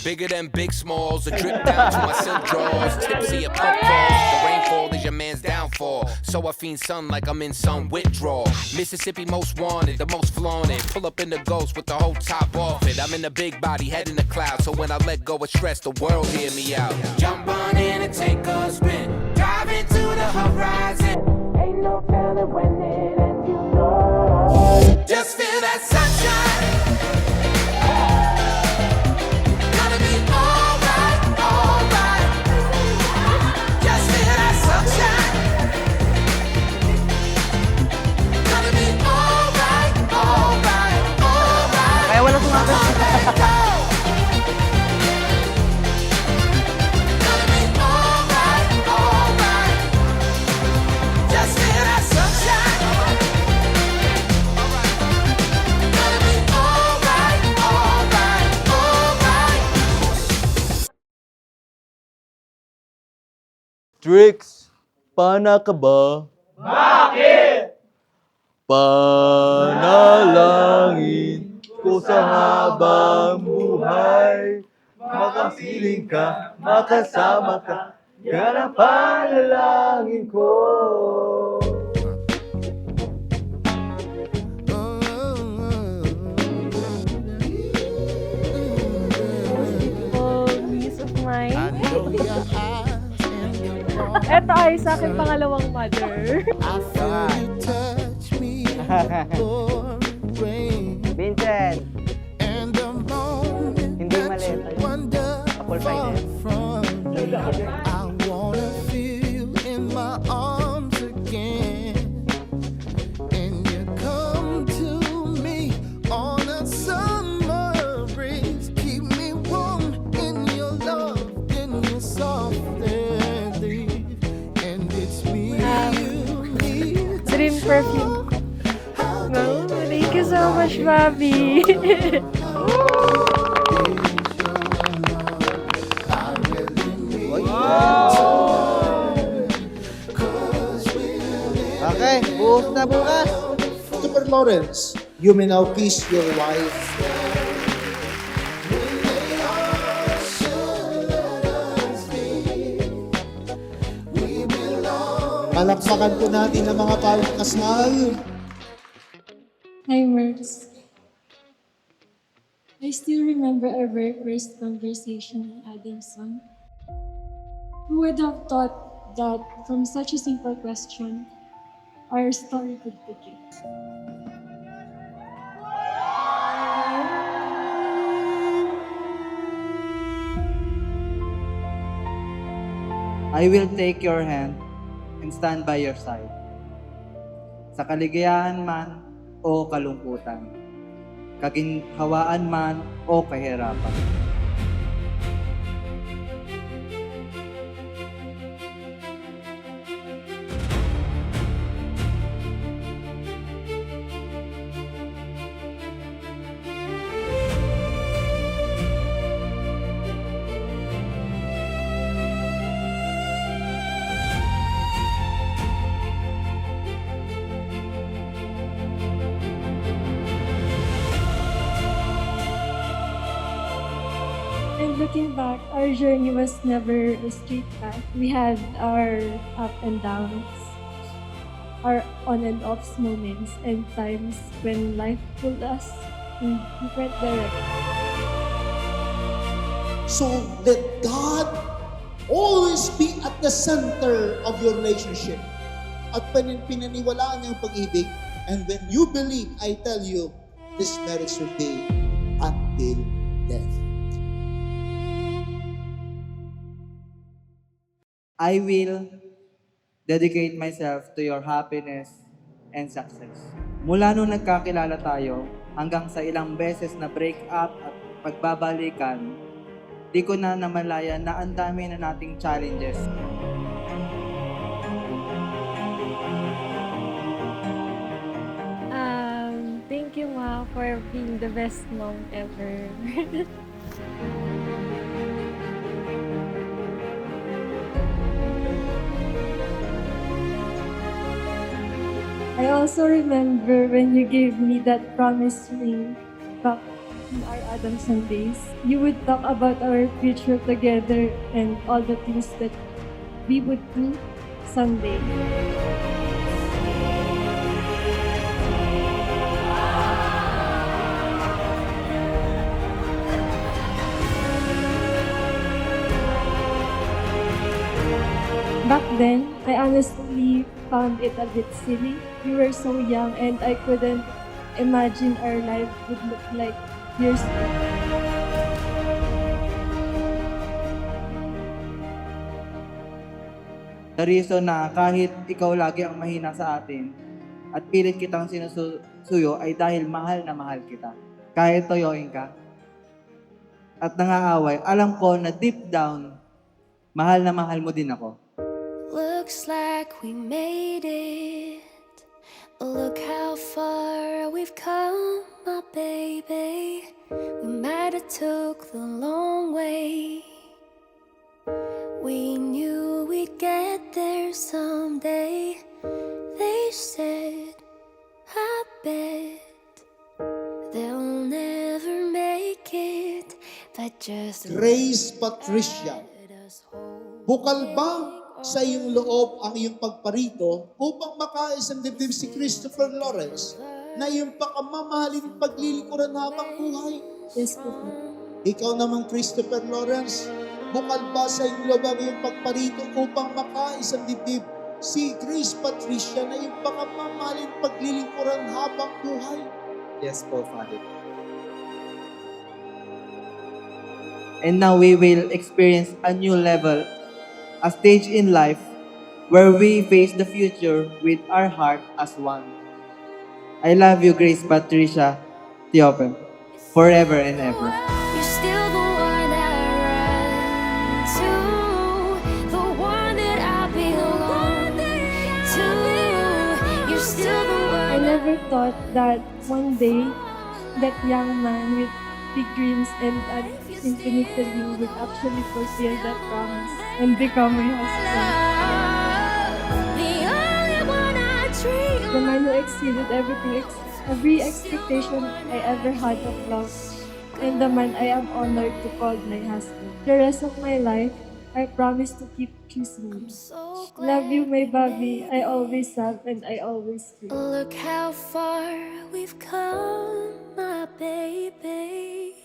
Bigger than big smalls, a drip down to my silk drawers. Tipsy a pump calls, the rainfall is your man's downfall. So I fiend sun like I'm in some withdrawal. Mississippi most wanted, the most flaunted. Pull up in the ghost with the whole top off it. I'm in the big body, head in the clouds. So when I let go of stress, the world hear me out. Jump on in and take a spin, dive into the horizon. Ain't no telling when it ends, you know. Just feel that sunshine. Gonna be alright, alright. Just feel that sunshine. Gonna be alright, alright, alright. Kaya wala sumagot. Gonna be alright, alright. Just feel that sunshine. Gonna be alright, alright, alright. Trix, pana ka ba? Bakit? Panalangin ko sa habang buhay. Makapiling ka, makasama ka, yan ang panalangin ko. Oh, peace of mind. Ito ay sa aking pangalawang mother. Vincent, hindi mali. Apple pie din. I wanna feel in my arms again, and you come to me on a summer breeze. Keep me warm in your love, in your soft leaf, and it's me you need. Dream perfume. No, thank you so much, Bobby. Okay, buhos na bukas. Super Lawrence, you may now kiss your wife. Palakpakan po natin ang mga kasal. Hi, Merz. I still remember our very first conversation in Adamson. Who would have thought that from such a simple question, our story could begin? I will take your hand and stand by your side. Sa kaligayahan man o kalungkutan, kaginhawaan man o kahirapan. And looking back, our journey was never a straight path. We had our up and downs, our on and offs moments, and times when life pulled us in different directions. So let God always be at the center of your relationship. At pinaniwalaan niya ang pag-ibig. And when you believe, I tell you, this marriage will be until death. I will dedicate myself to your happiness and success. Mula nung nagkakilala tayo, hanggang sa ilang beses na break up at pagbabalikan, di ko na namalayan na ang dami na nating challenges. Thank you, Ma, for being the best mom ever. I also remember when you gave me that promise ring back in our Adams Sundays. You would talk about our future together and all the things that we would do someday. Back then, I honestly found it a bit silly. We were so young and I couldn't imagine our life would look like years ago. The reason na kahit ikaw lagi ang mahina sa atin at pilit kitang sinusuyo ay dahil mahal na mahal kita. Kahit toyoin ka at nangaaway, alam ko na deep down, mahal na mahal mo din ako. Looks like we made it. Look how far we've come, my baby. We might have took the long way. We knew we'd get there someday. They said, I bet they'll never make it, but just Grace Patricia, let us hold. bukal ba sa iyong loob ang iyong pagparito upang makaisang dibdib si Christopher Lawrence na iyong pakamamahalin paglilikuran habang buhay? Yes po. Ikaw naman, Christopher Lawrence, bukal ba sa iyong loob ang iyong pagparito upang makaisang dibdib si Grace Patricia na iyong pakamamahalin paglilikuran habang buhay? Yes po, Father. And now we will experience a new level, a stage in life where we face the future with our heart as one. I love you, Grace Patricia Tiope, forever and ever. You're still the one I run to, the one that I belong to. You're still the I one. never thought that one day, that young man with big dreams and an infinite dream would actually fulfill that promise and become my husband. The only one I dream. The man who exceeded every expectation I ever had of love, and the man I am honored to call my husband. The rest of my life, I promise to keep choosing you. So Love you, my Bobby. I always have and I always will. look how far we've come, my baby.